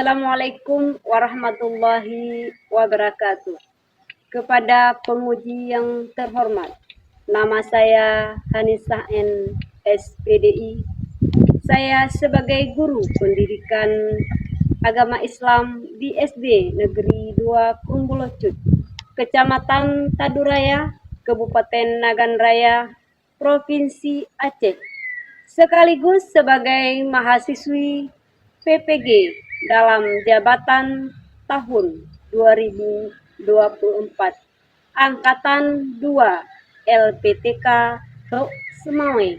Assalamualaikum warahmatullahi wabarakatuh. Kepada penguji yang terhormat, nama saya Hanisah N. SPDI. Saya sebagai guru pendidikan agama Islam di SD Negeri 2 Krumbulocud, Kecamatan Taduraya, Kabupaten Nagan Raya, Provinsi Aceh, sekaligus sebagai mahasiswi PPG dalam jabatan tahun 2024 Angkatan 2 LPTK Semawe.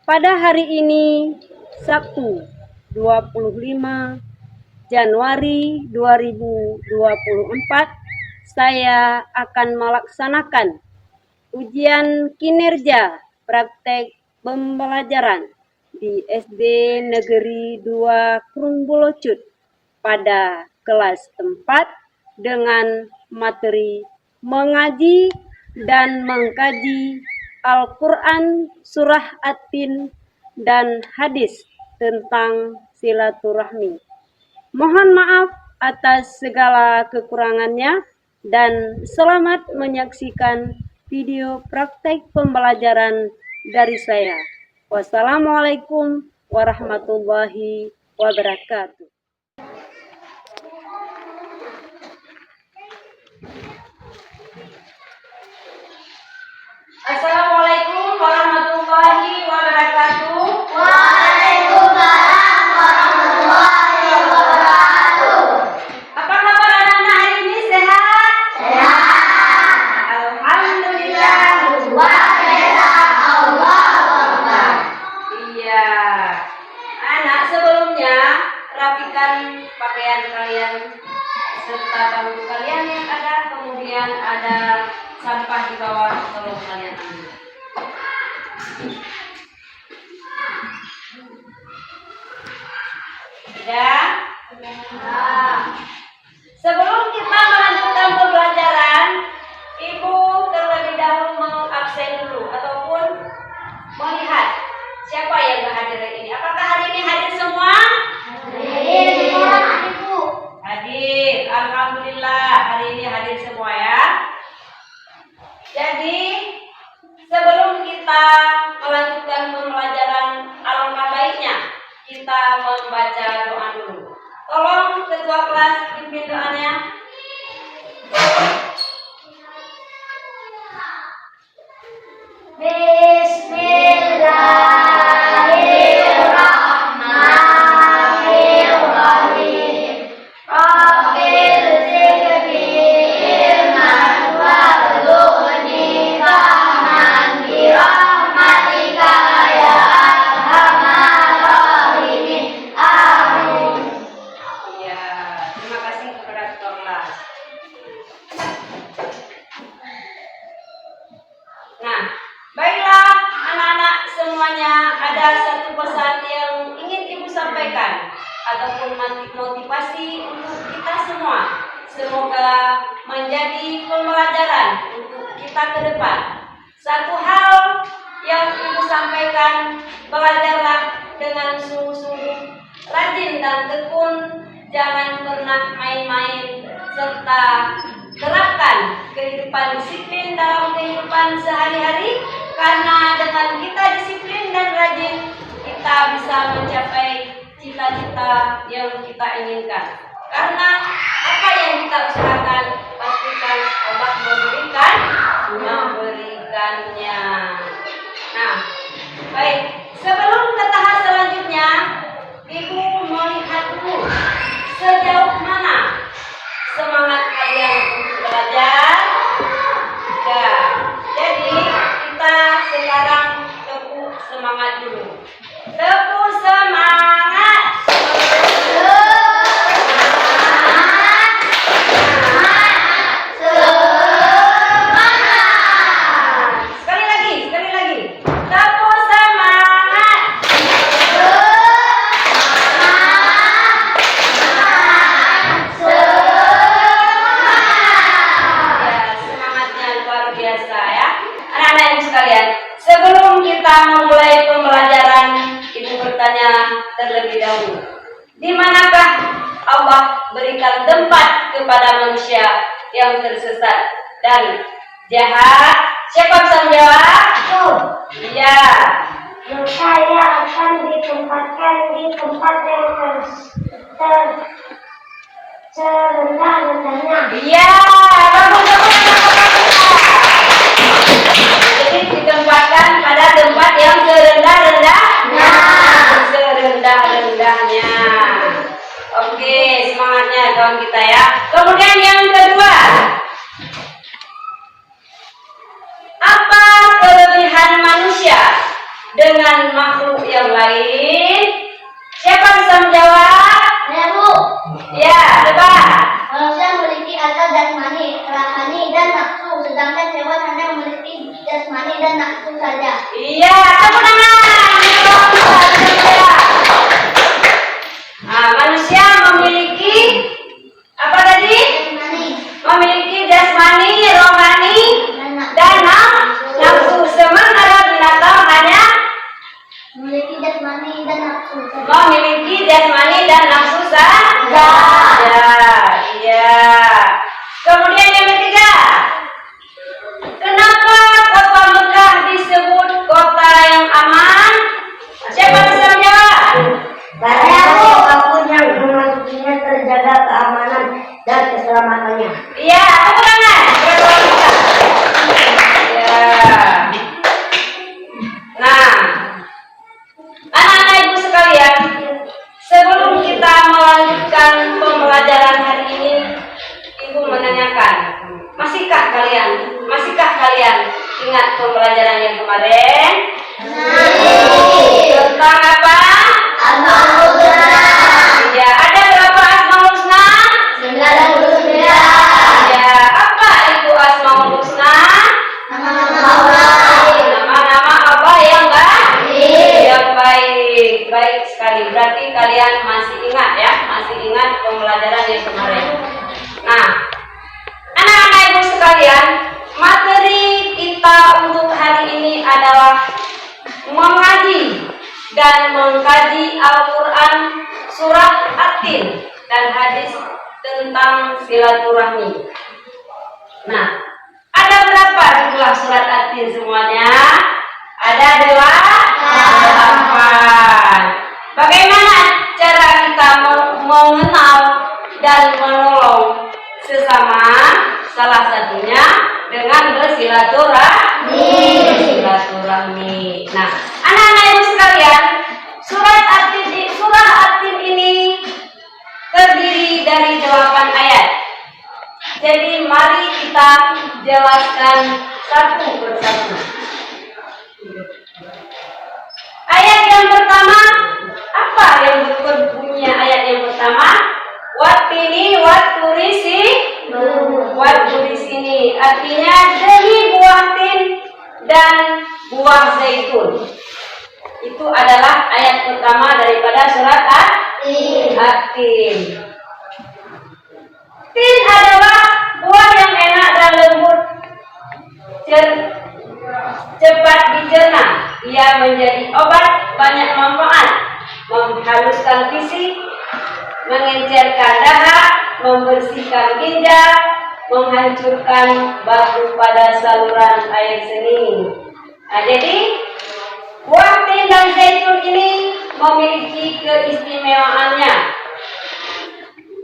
Pada hari ini Sabtu 25 Januari 2024 saya akan melaksanakan ujian kinerja praktek pembelajaran di SD Negeri 2 Krumbulocud pada kelas 4 dengan materi mengaji dan mengkaji Al-Quran, Surah At-Tin, dan hadis tentang silaturahmi. Mohon maaf atas segala kekurangannya dan selamat menyaksikan video praktek pembelajaran dari saya. Wassalamualaikum warahmatullahi wabarakatuh. Assalamualaikum warahmatullahi wabarakatuh. Waalaikumsalam warahmatullahi wabarakatuh. Apa kabar anak-anak hari ini? Sehat? Sehat. Alhamdulillah. Luar biasa. Allahu Akbar. Iya. Anak, sebelumnya rapikan pakaian kalian serta bangku kalian yang ada, kemudian ada sampah di bawah, tolong kalian ambil. Sudah? Sebelum kita melanjutkan pembelajaran, Ibu terlebih dahulu mengabsen dulu ataupun melihat siapa yang hadir hari ini. Apakah hari ini hadir semua? Hadir. Alhamdulillah, hari ini hadir semua ya. Jadi sebelum kita melanjutkan pembelajaran, alangkah baiknya kita membaca doa dulu. Tolong ketua kelas pimpin doanya. Bismillahirrahmanirrahim. Rabbil zidni ilman warzuqni fahman bi rahmatika ya arhamar rahimin. Amin. Ya, terima kasih kepada ketua kelas. Nah, baiklah anak-anak semuanya, ada satu pesan yang ingin Ibu sampaikan ataupun motivasi untuk kita semua. Semoga menjadi pembelajaran untuk kita ke depan. Satu hal yang Ibu sampaikan, belajarlah dengan sungguh-sungguh, rajin dan tekun, jangan pernah main-main, serta terapkan kehidupan disiplin dalam kehidupan sehari-hari, karena dengan kita disiplin dan rajin, kita bisa mencapai cita-cita yang kita inginkan. Karena apa yang kita usahakan, pastikan Allah memberikannya. Nah, baik, sebelum ke tahap selanjutnya, Ibu melihat dulu sejauh mana semangat kalian untuk belajar. Ya, jadi kita sekarang tepuk semangat dulu. Tepuk semangat. Sekali lagi. Tepuk semangat. Ya, semangatnya luar biasa ya. Anak-anak Ibu sekalian, sebelum kita memulai pembelajaran, Ibu bertanya terlebih dahulu, di manakah Allah berikan tempat kepada manusia yang tersesat dan jahat. Siapa bisa menjawab? Iya. Saya akan ditempatkan di tempat yang serendah-rendahnya. Iya, bagus. Jadi ditempatkan pada tempat yang serendah-rendahnya. Serendah-rendahnya. Oke, semangatnya kawan kita ya. Kemudian yang kedua, apa kelebihan manusia dengan makhluk yang lain? Siapa bisa menjawab? Saya, Bu. Ya, coba. Manusia memiliki akal jasmani, rohani, dan nafsu, sedangkan hewan hanya memiliki jasmani dan nafsu saja. Iya, tepuk tangan. Nah, manusia memiliki apa tadi? Jasmani Memiliki jasmani, rohani, dan dan nafsu. Sementara binatang hanya memiliki jasmani dan nafsu saja. memiliki jasmani dan nafsu saja. Iya. Kemudian yang ketiga, kenapa kota Mekah disebut kota yang aman? Siapa bisa menjawab? Karena apapun yang memasukinya terjaga keamanan dan keselamatannya. Iya, tepuk tangan. Ya. Nah, anak-anak ibu sekalian, sebelum kita melanjutkan pembelajaran hari ini, ibu menanyakan, masihkah kalian ingat pembelajaran yang kemarin? Tentang apa? Ya, ada berapa Asmaul Husna? 99. Ya, apa itu Asmaul Husna? Nama-nama Allah yang baik. Yang baik. Baik sekali. Berarti kalian masih ingat ya, masih ingat pembelajaran yang kemarin. Nah, anak-anak ibu sekalian, materi kita untuk hari ini adalah mengaji dan mengkaji Al-Quran surat At-Tin dan hadis tentang silaturahmi. Nah, ada berapa jumlah surat At-Tin semuanya? Ada 8. Bagaimana cara kita mengenal dan menolong sesama? Salah satunya dengan bersilaturahmi. Nah, anak-anak ibu sekalian, surah At-Tin ini terdiri dari 8 ayat. Jadi mari kita jelaskan satu persatu. Ayat yang pertama, apa yang berbunyinya ayat yang pertama? Wattini watturis ini artinya demi buah tin dan buah zaitun. Itu adalah ayat pertama daripada surat At-Tin. Tin adalah buah yang enak dan lembut, cepat dicerna. Ia menjadi obat banyak manfaat, menghaluskan fisik, mengencerkan dahak, membersihkan ginjal, menghancurkan batu pada saluran air seni. Nah, jadi buah tin dan zaitun ini memiliki keistimewaannya,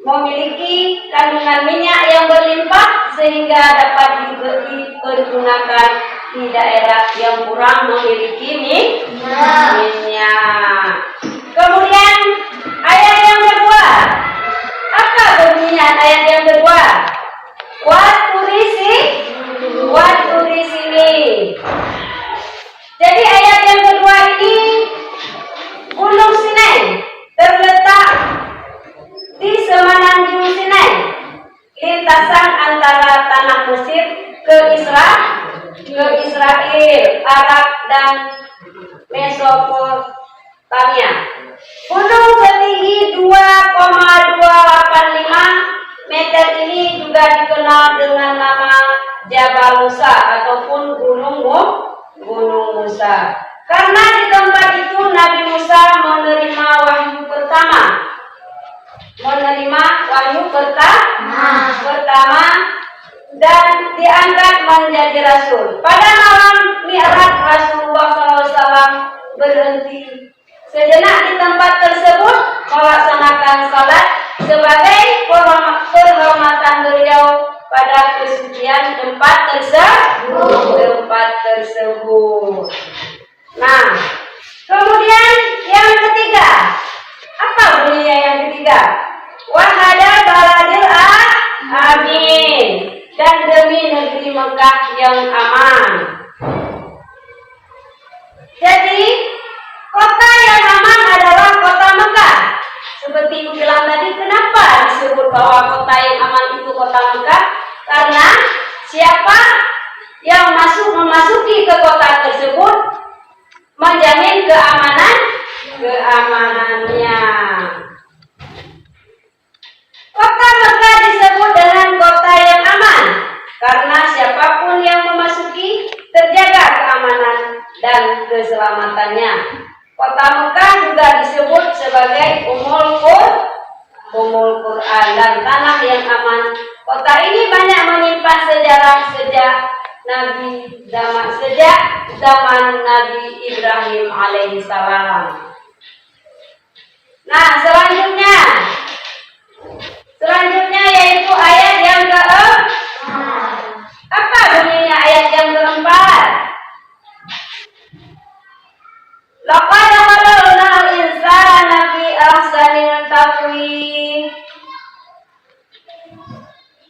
memiliki kandungan minyak yang berlimpah sehingga dapat dipergunakan di daerah yang kurang memiliki minyak. Kemudian ayat yang kedua, apa bunyinya ayat yang kedua? Watturis ini. Jadi ayat yang kedua ini, Gunung Sinai terletak di semenanjung Sinai, lintasan antara tanah Mesir ke Israel, Arab dan Mesopotamia. Gunung setinggi 2,285 meter ini juga dikenal dengan nama Jabal Musa ataupun Gunung Musa. Karena di tempat itu Nabi Musa menerima wahyu pertama. menerima wahyu pertama dan diangkat menjadi rasul. Pada malam Mi'raj Rasulullah SAW berhenti sejenak di tempat tersebut melaksanakan salat sebagai penghormatan beliau pada kesucian tempat tersebut. Nah, kemudian yang ketiga, apa bunyinya yang ketiga? Wahada baladil amin, dan demi negeri Mekah yang aman. Jadi kota yang aman adalah kota Mekah. Seperti yang bilang tadi, kenapa disebut bahwa kota yang aman itu kota Mekah? Karena siapa yang memasuki ke kota tersebut menjamin keamanannya. Kota Mekah disebut dengan kota yang aman karena siapapun yang memasuki terjaga keamanan dan keselamatannya. Kota Mekah juga disebut sebagai Ummul Quran dan tanah yang aman. Kota ini banyak menyimpan sejarah sejak zaman Nabi Ibrahim alaihissalam. Nah, selanjutnya yaitu ayat yang keempat. Apa bunyinya ayat yang keempat? Laqad khalaqnal insana fi ahsanil taqwim.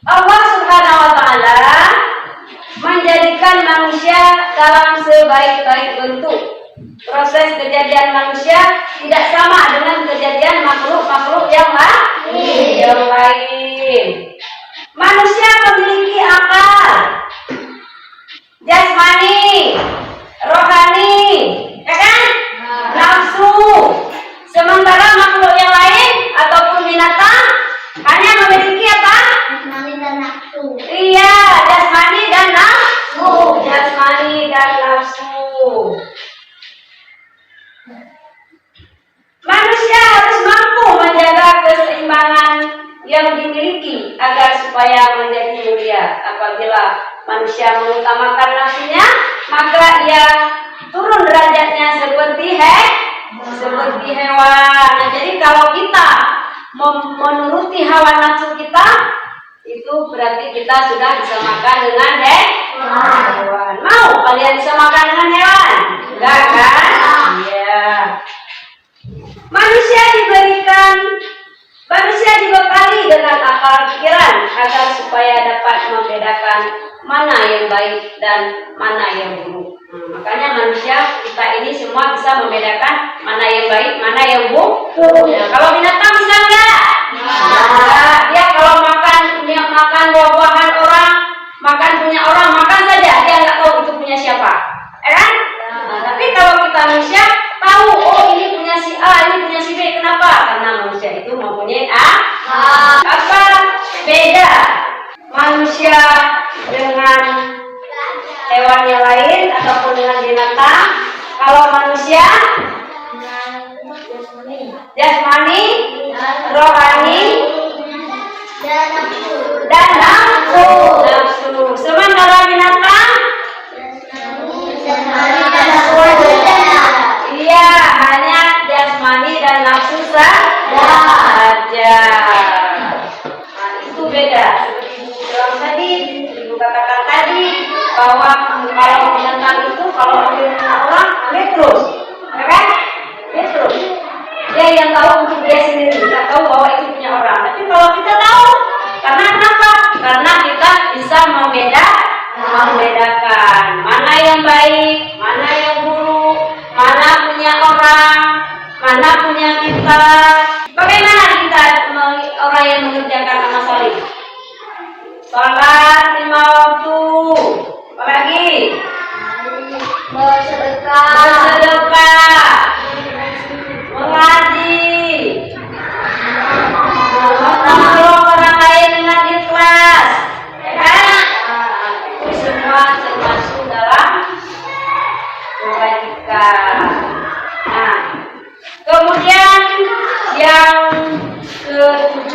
Allah Subhanahu wa taala menjadikan manusia dalam sebaik-baik bentuk. Proses kejadian manusia tidak sama dengan kejadian makhluk-makhluk yang lain. Manusia memiliki akal, jasmani, rohani, ya kan? Nafsu. Sementara makhluk yang lain ataupun binatang hanya memiliki apa? Jasmani dan nafsu. Iya, jasmani dan nafsu. Manusia harus mampu menjaga keseimbangan yang dimiliki agar supaya menjadi mulia. Apabila manusia mengutamakan nafsunya, maka ia turun derajatnya seperti hewan. Nah, jadi kalau kita menuruti hawa nafsu kita, itu berarti kita sudah disamakan dengan hewan. Mau kalian disamakan dengan hewan? Enggak kan? Iya. Manusia dibekali dengan akal pikiran agar supaya dapat membedakan mana yang baik dan mana yang buruk. Makanya manusia kita ini semua bisa membedakan mana yang baik, mana yang buruk. Nah, kalau binatang bisa enggak? Dia kalau makan buah-buahan orang, makan punya orang, makan saja, dia nggak tahu itu punya siapa, kan? Tapi kalau kita manusia tahu, oh ini punya si A, ini punya si B. Kenapa? Karena manusia itu mempunyai apa beda manusia dengan hewan yang lain ataupun dengan binatang? Kalau manusia jasmani, rohani, dan nafsu. Sementara binatang iya, hanya jasmani dan nafsu saja. Nah, itu beda. Seperti Ibu bilang tadi, Ibu katakan tadi bahwa kalau binatang itu kalau ambil orang, ambil terus, ya kan? Ambil terus. Dia yang tahu untuk dia sendiri, tidak tahu bahwa itu punya orang. Tapi kalau kita tahu, karena kenapa? Karena kita bisa membedakan mana yang baik, mana yang buruk, mana punya orang, mana punya kita. Bagaimana kita orang yang mengerjakan amal saleh? Salat 5 waktu, apalagi bersedekah, mengaji, menolong orang lain dengan ikhlas, ya kan? Itu semua termasuk dalam kebajikan. Nah, kemudian yang ke-7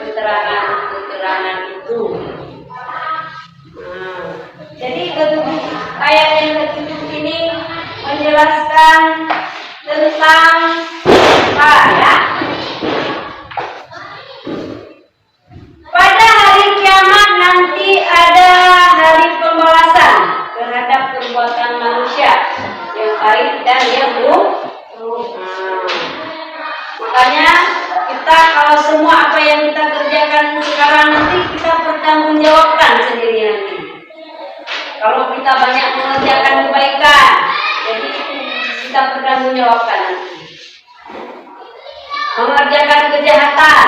keterangan itu. Nah, jadi ayat yang ketujuh ini menjelaskan tentang apa ya? Pada hari kiamat nanti ada hari pembalasan terhadap perbuatan manusia yang baik dan yang buruk. Makanya kita kalau semua apa yang kita kerjakan sekarang nanti kita bertanggungjawabkan sendiri nanti. Kalau kita banyak mengerjakan kebaikan, jadi kita bertanggungjawabkan nanti. Mengerjakan kejahatan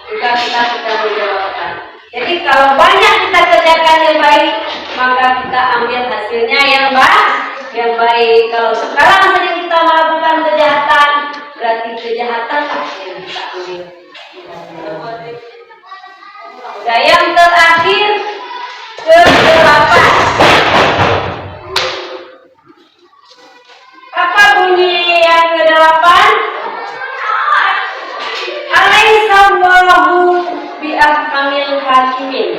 juga kita bertanggungjawabkan. Jadi kalau banyak kita kerjakan yang baik, maka kita ambil hasilnya yang baik. Kalau sekarang saja kita melakukan kejahatan, berarti kejahatan yang kita ambil. Dan yang terakhir ke-8. Apa bunyi yang ke-8? Alaihissallahu biahkamil hakimin.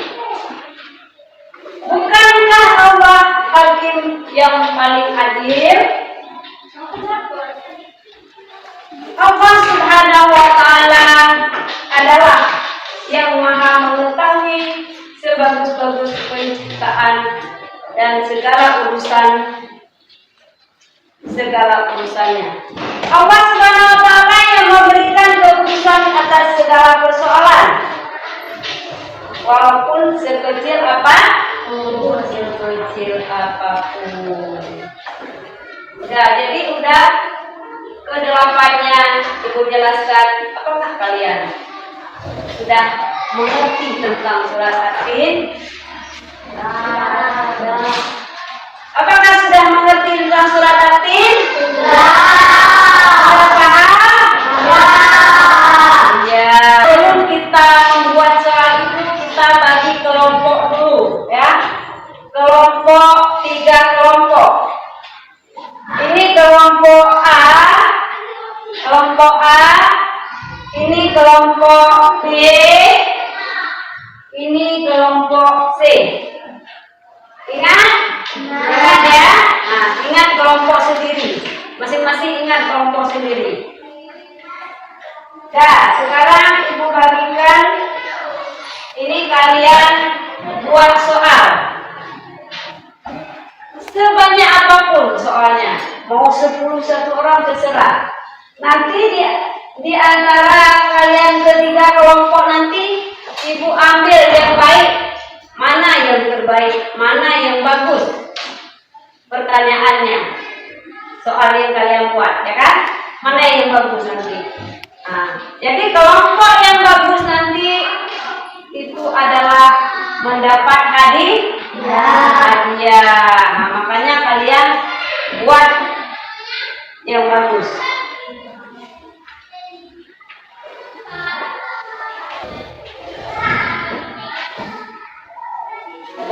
Bukankah Allah hakim yang paling adil? Allah Subhanahu wa ta'ala adalah yang maha mengetahui sebagus-bagus penciptaan dan segala urusannya. Allah Subhanahu wa ta'ala yang memberikan keputusan atas segala persoalan, walaupun sekecil apapun. Jadi udah ke-8-nya Ibu jelaskan. Apakah kalian sudah mengerti tentang surat At-Tin? Apakah sudah mengerti tentang surat At-Tin? Sudah paham? Ya. Sebelum kita membuat soal itu, kita bagi kelompok dulu, ya. Kelompok 3 kelompok. Ini kelompok A, ini kelompok B, ini kelompok C. Ingat ya. Nah, ingat kelompok sendiri. Masing-masing ingat kelompok sendiri. Nah, sekarang Ibu bagikan. Ini kalian buat soal. Sebanyak apapun soalnya, mau 10 satu orang terserah. Nanti di antara kalian ketiga kelompok nanti Ibu ambil yang baik. Mana yang terbaik, mana yang bagus pertanyaannya, soal yang kalian buat, ya kan? Mana yang bagus nanti. Nah, jadi kelompok yang bagus nanti itu adalah mendapat hadiah. Nah, makanya kalian buat yang bagus.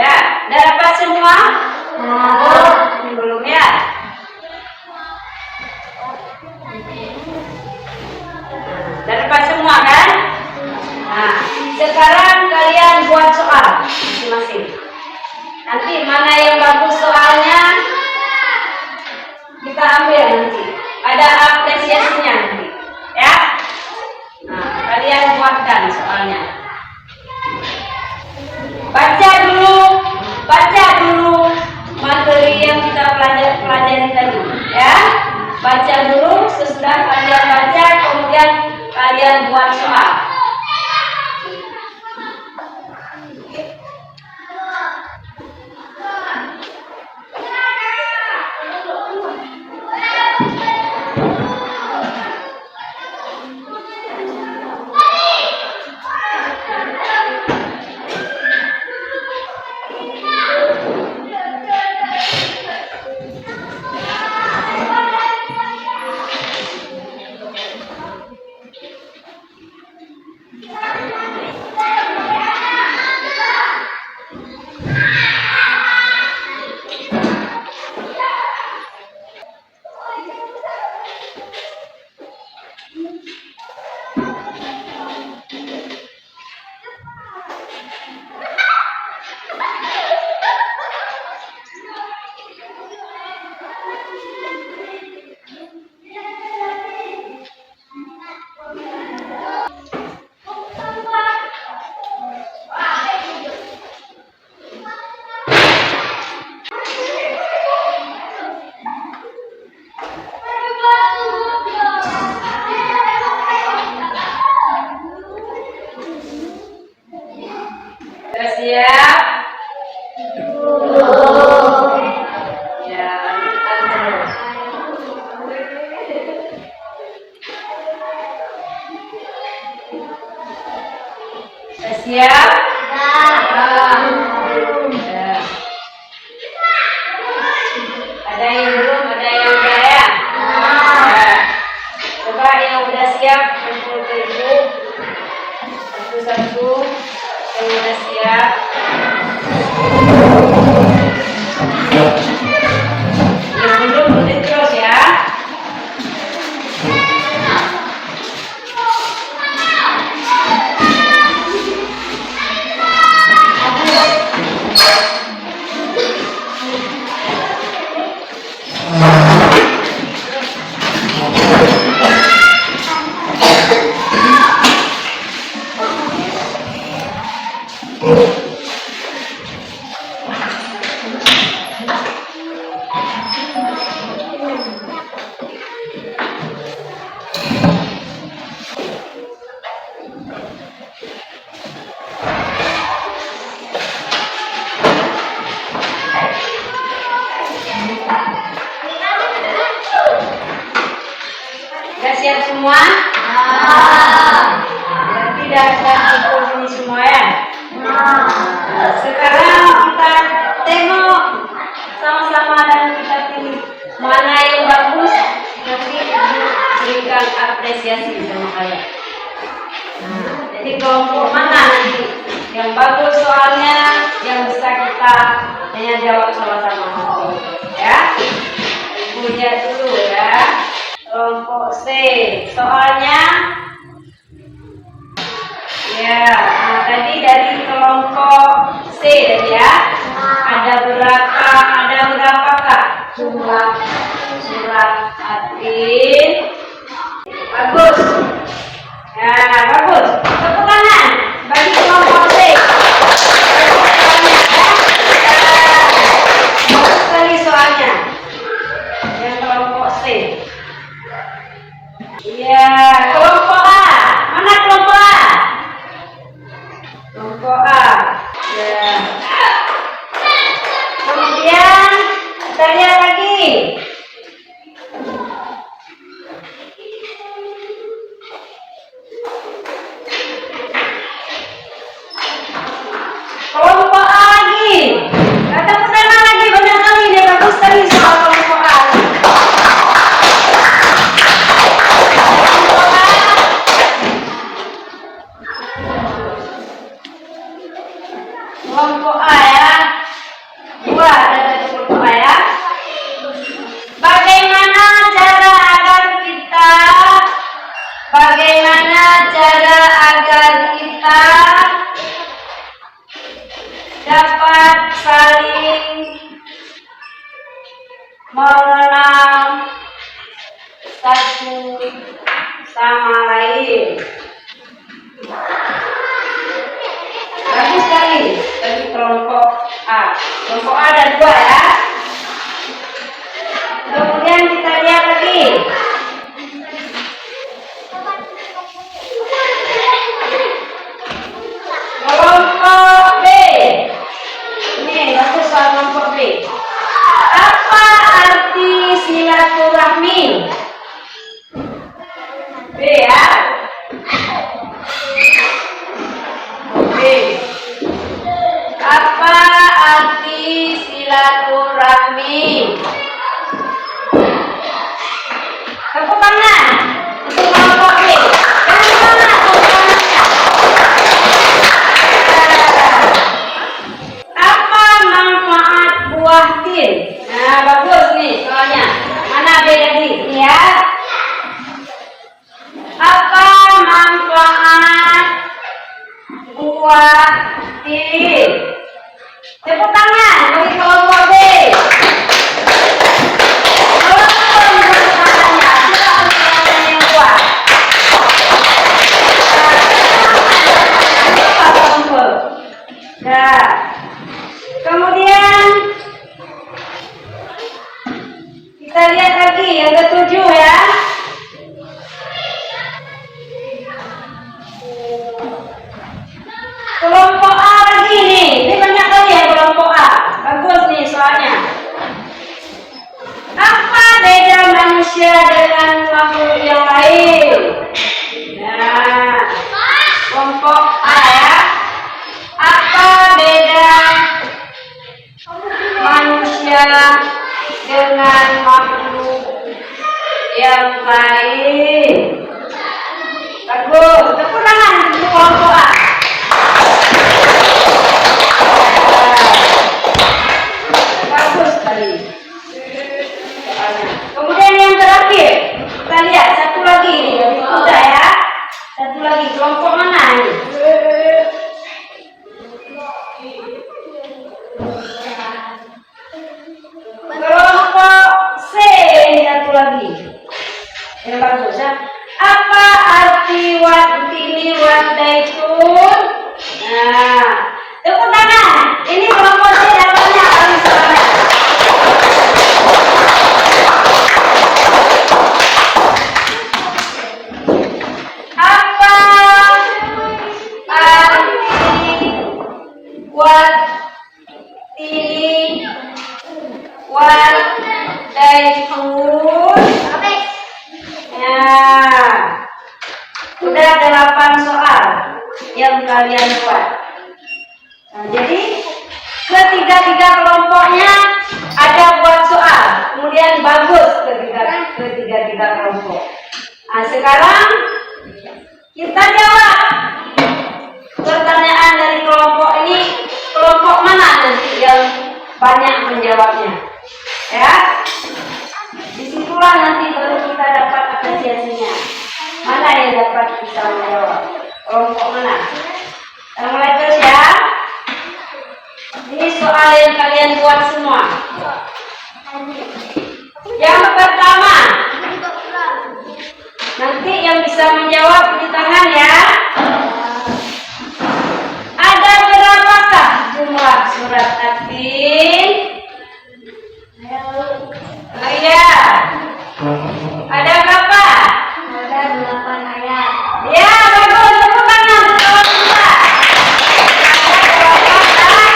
Udah dapat semua? Belum ya? Udah dapat semua kan? Nah, sekarang kalian buat soal masing-masing. Nanti mana yang bagus soalnya kita ambil nanti. Ada apresiasinya nanti, ya. Nah, kalian buatkan soalnya. Baca dulu materi yang kita pelajari tadi, ya. Baca dulu, sesudah kalian baca, kemudian kalian buat soal. Sudah siap? Ya, sudah siap? Ya. Ada yang belum, ada yang udah ya? Ya. Coba yang udah siap kumpul ke ibu. Satu-satu yang udah siap. Yang belum boleh terus ya. Sudah siap semua? Berarti sudah kumpul sini semua ya? Sekarang kita tengok sama-sama dan kita pilih mana yang bagus. Nanti ibu berikan apresiasi sama kalian. Jadi kelompok mana nanti yang bagus soalnya yang bisa kita tanya jawab sama-sama. Ya, ibu lihat dulu ya. Kelompok C, soalnya ya, nah tadi dari kelompok C ya, ada berapa kak jumlah surat Atin? Bagus, ya bagus. Tepuk tangan bagi kelompok C. Bagus sekali soalnya yang kelompok C. Iya, kelompok A. Mana kelompok A? Kelompok A. Ya. Kemudian kita lihat lagi. Kelompok A lagi. Kata pertama lagi banyak kali dia bagus sekali soal kelompok A. Kelompok A ya, dua ada satu kelompok A ya. Bagaimana cara agar kita dapat saling mengenal satu sama lain? Bagus sekali bagi kelompok A. Kelompok A ada dua ya. Kemudian kita lihat lagi. Kelompok B. Ini bagus soal kelompok B. Apa arti silaturahmi? B ya. Apa arti silaturahmi? Tepuk tangan untuk kelompok B. Jangan semangat, apa manfaat buah tin? Nah, bagus nih soalnya. Mana B tadi? Ya. Apa manfaat buah tin? Tepuk tangan bagi kelompok B. Nah, kemudian kita lihat lagi yang ketujuh ya. Kelompok A lagi nih. Apa beda manusia dengan makhluk yang lain? Nah, kelompok A ya. Apa beda manusia dengan makhluk yang lain? Bagus, tepuk tangan untuk kelompok A. Bagus sekali. Kemudian yang terakhir, kita lihat satu lagi nih, lebih mudah ya. Satu lagi, kelompok mana ini? Kelompok C ini satu lagi. Yang bagus ya. Apa arti watini wadaitun? Nah, tepuk tangan. Ini kelompok C dapatnya paling semangat. Apa arti watini wadaitun? Nah, udah 8 soal yang kalian buat. Nah, jadi ketiga-tiga kelompoknya ada buat soal, kemudian bagus ketiga-tiga kelompok. Nah, sekarang kita jawab pertanyaan dari kelompok ini. Kelompok mana nanti yang banyak menjawabnya? Ya. Disitulah nanti baru kita dapat apresiasinya. Mana yang dapat bisa menjawab? Kelompok mana? Kita mulai terus ya. Ini soal yang kalian buat semua. Yang pertama, nanti yang bisa menjawab di tangan ya. Ada berapakah jumlah surat At-Tin? Iya. Ada berapa? Ada 8 ayat. Ya, bagus. Tepuk tangan untuk kita. Nah,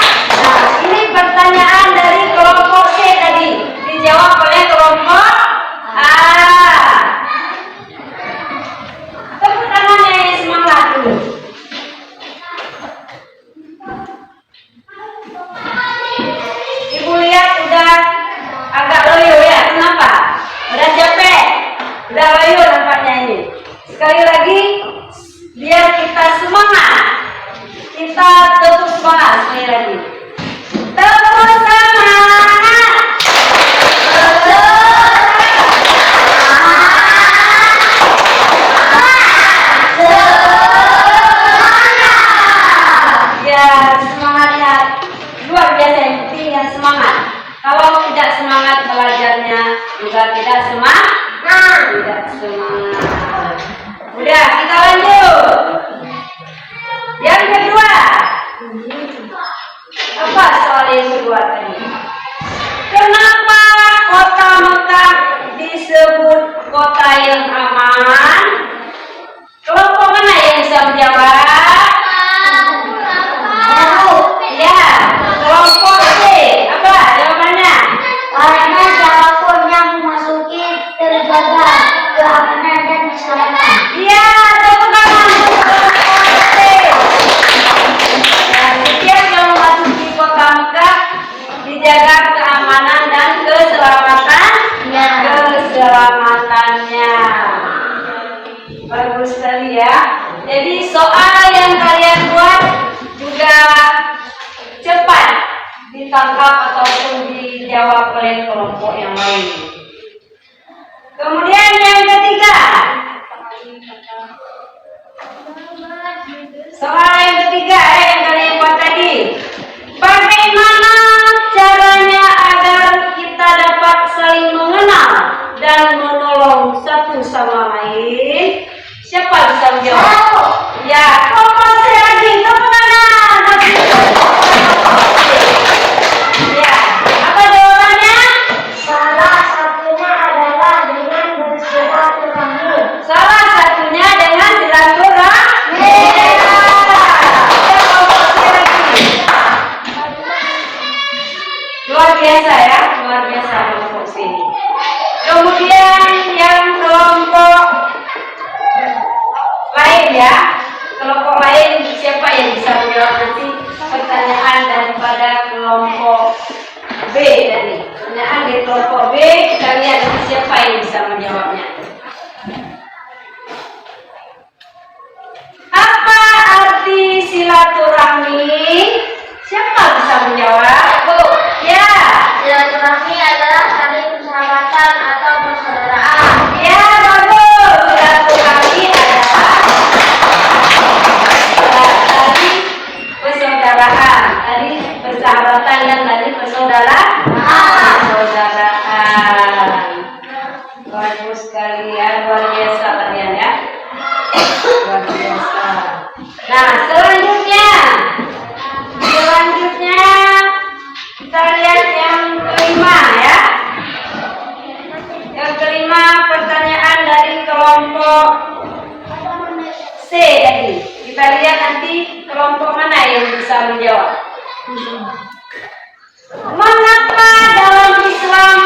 ini pertanyaan dari kelompok C tadi. Dijawab oleh kelompok A. Tepuk tangannya yang semangat dulu. Ibu lihat udah agak loyo ya. Kenapa? Udah capek. Udah loyo nampaknya ini. Sekali lagi, biar kita semangat. Kita tepuk semangat sekali lagi. Tepuk semangat. Ya, semangatnya luar biasa, yang penting yang semangat. Kalau tidak semangat belajarnya juga tidak semangat. Tidak semangat. Udah, kita lanjut. Yang kedua. Apa soal yang kedua tadi? Kenapa kota Mekah disebut kota yang aman? Kelompok mana yang bisa menjawab? Ya, kelompok C. Apa jawabannya? Karena siapapun yang memasuki terjaga keamanan dan keselamatan. Iya, tepuk tangan untuk kelompok C. Dan setiap yang memasuki kota Mekah dijaga keamanan dan keselamatan. Ya. Keselamatannya. Bagus sekali ya. Jadi soal yang kalian buat juga cepat ditangkap ataupun dijawab oleh kelompok yang lain. Kemudian yang ketiga. Soal yang ketiga yang kalian buat tadi. Bagaimana caranya agar kita dapat saling mengenal dan menolong satu sama lain? Siapa bisa menjawab? Ya, kelompok C lagi. Tepuk tangan. Ya, apa jawabannya? Salah satunya adalah dengan bersilaturahmi. Salah satunya dengan silaturahmi. Luar biasa ya, luar biasa kelompok sini. B tadi. Pertanyaan di kelompok B, kita lihat siapa yang bisa menjawabnya. Apa arti silaturahmi? Siapa bisa menjawab? Bu. Ya. Silaturahmi adalah tali persahabatan atau persaudaraan. Ya, bagus. Silaturahmi adalah tali persaudaraan. Tadi persahabatan dan tadi persaudaraan. Bagus sekalian, luar biasa kalian ya. Luar biasa. Nah, selanjutnya kita lihat yang kelima ya. Yang kelima pertanyaan dari kelompok C tadi. Kita lihat nanti kelompok mana yang bisa menjawab. Mengapa dalam Islam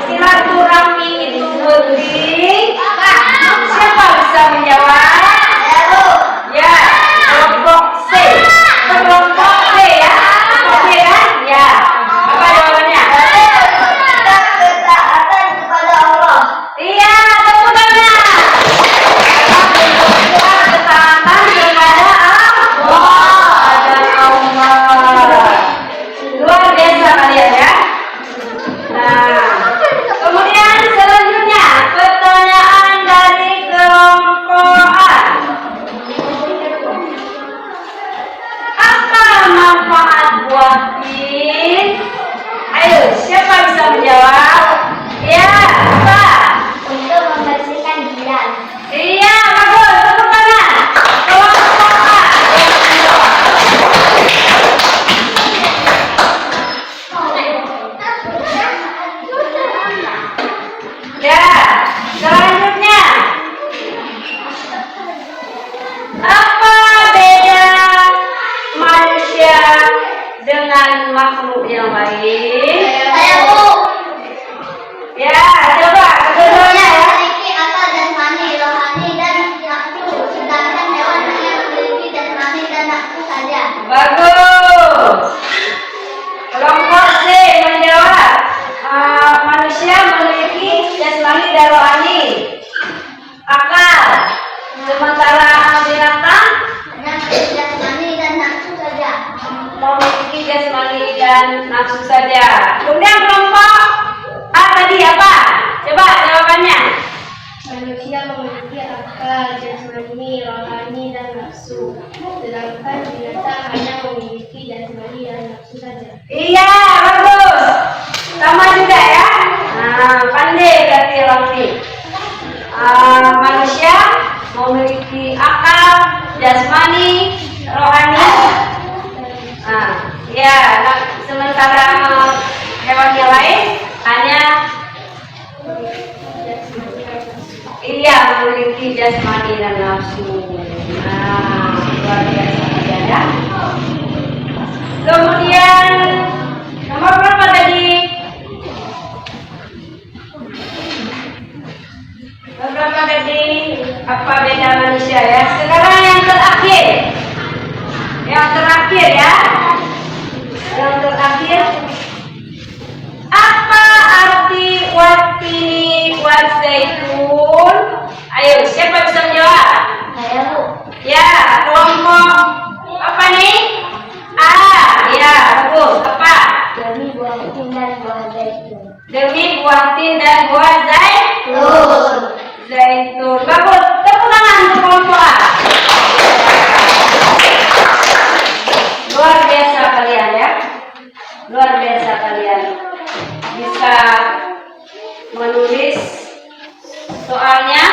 silaturahmi itu penting? Siapa bisa menjawab? Ya, kelompok C. Kelompok C ya. Oke kan? Ya. Apa jawabannya? Ketaatan kepada Allah. Iya, tepuk tangan. Ketaatan kepada Allah. Luar biasa kalian ya. Nah, kemudian selanjutnya pertanyaan dari kelompok A. Apa manfaat buah pin? Ayo, siapa bisa menjawab? Ya, apa? Untuk membersihkan jiran. Iya, bagus. Tepuk tangan. Kelompok A yang menjawab. Ya, selanjutnya. Apa beda manusia dengan makhluk yang lain? Saya Bu. Ya, coba keduanya ya. Memiliki akal jasmani, rohani, dan nafsu. Sedangkan hewan hanya memiliki jasmani dan nafsu saja. Bagus. Kelompok C menjawab. Manusia memiliki jasmani dan rohani. Akal. Sementara binatang Hanya memiliki jasmani dan nafsu saja. memiliki jasmani dan nafsu saja. Kemudian kelompok A tadi apa? Coba jawabannya. Manusia memiliki akal, jasmani, rohani, dan nafsu. Sedangkan binatang hanya memiliki jasmani dan nafsu saja. Iya, bagus. Sama juga ya. Nah, pandai berarti Raffi. Manusia memiliki akal, jasmani, rohani. Ya, sementara hewan yang lain hanya memiliki jasmani dan nafsu. Nah, luar biasa ya. Kemudian nomor berapa tadi? Berapa tadi? Apa beda manusia ya? Sekarang yang terakhir. Yang terakhir ya. Yang terakhir. Apa arti watini watzaitun? Ayo, siapa bisa menjawab? Saya Bu. Ya, kelompok apa nih? Ya, bagus. Apa? Demi buah tin dan buah zaitun. Demi buah tin dan buah zaitun. Bagus. Tepuk tangan untuk kelompok A. Luar biasa kalian ya. Luar biasa kalian. Bisa menulis soalnya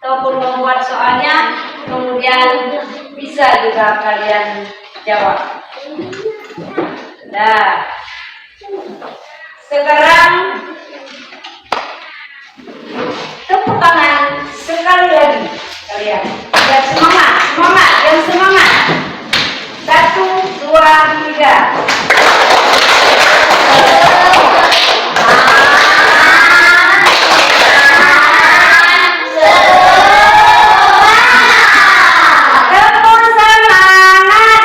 ataupun membuat soalnya, kemudian bisa juga kalian jawab. Nah, sekarang tepuk tangan sekali lagi kalian. Dan semangat, yang semangat. 1, 2, 3. Tepuk semangat.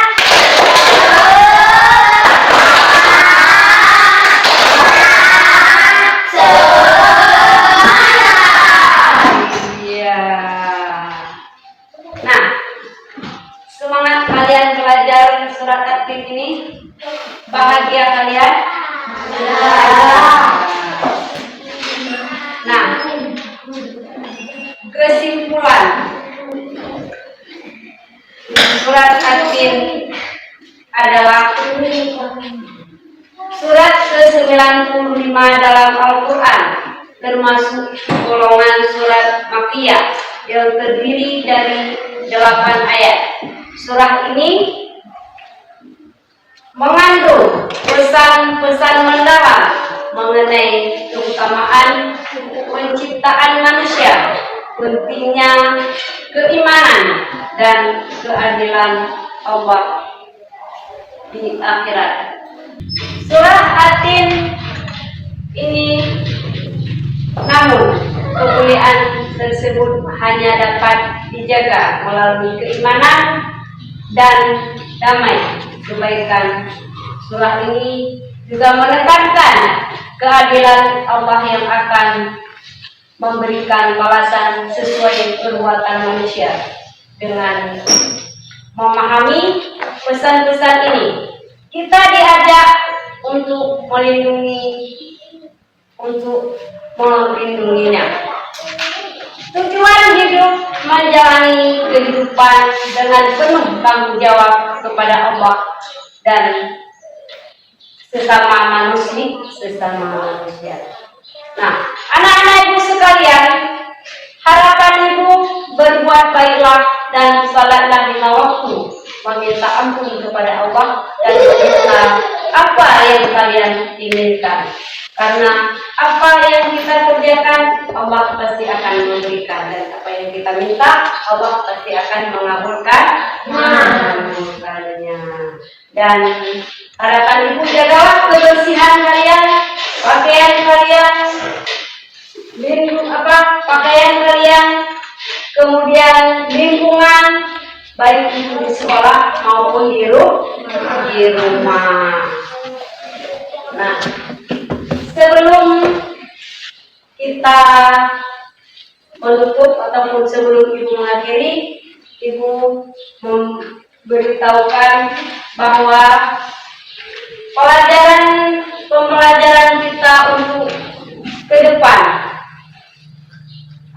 kalian belajar surat At-Tin ini? Bahagia kalian? Nah, kesimpulan surat At-Tin adalah surat ke-95 dalam Al-Quran, termasuk golongan surat Makkiyah yang terdiri dari 8 ayat. Surah ini mengandung pesan-pesan mendalam mengenai keutamaan penciptaan manusia, pentingnya keimanan dan keadilan Allah di akhirat. Surah At-Tin ini namun kemuliaan tersebut hanya dapat dijaga melalui keimanan dan damai kebaikan. Surah ini juga menekankan keadilan Allah yang akan memberikan balasan sesuai perbuatan manusia. Dengan memahami pesan-pesan ini, kita diajak untuk melindunginya. Tujuan hidup menjalani kehidupan dengan penuh tanggung jawab kepada Allah dan sesama manusia. Nah, anak-anak ibu sekalian, harapan ibu berbuat baiklah dan salatlah 5 waktu, meminta ampun kepada Allah dan meminta apa yang kalian inginkan. Karena apa yang kita kerjakan, Allah pasti akan memberikan, dan apa yang kita minta, Allah pasti akan mengabulkannya. Dan harapan ibu, jagalah kebersihan kalian, pakaian kalian, kemudian lingkungan, baik itu di sekolah maupun di rumah. Nah, sebelum kita menutup ataupun sebelum ibu mengakhiri, ibu memberitahukan bahwa pembelajaran kita untuk ke depan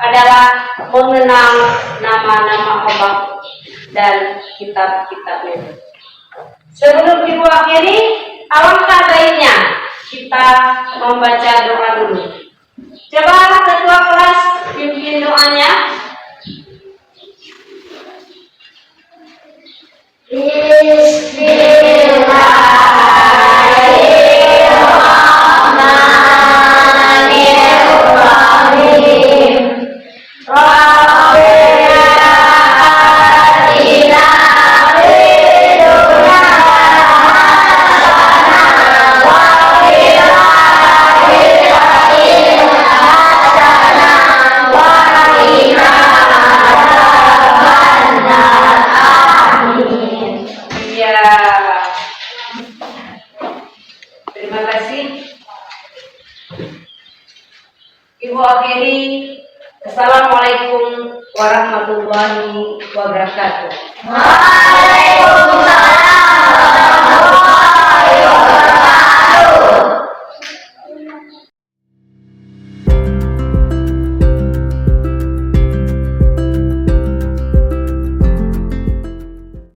adalah mengenal nama-nama Allah dan kitab-kitabnya. Sebelum ibu akhiri, alangkah baiknya kita membaca doa dulu. Coba ketua kelas pimpin doanya. Bismillahirrahmanirrahim. Terima kasih. Ibu akhiri, Assalamualaikum warahmatullahi wabarakatuh. Waalaikumsalam.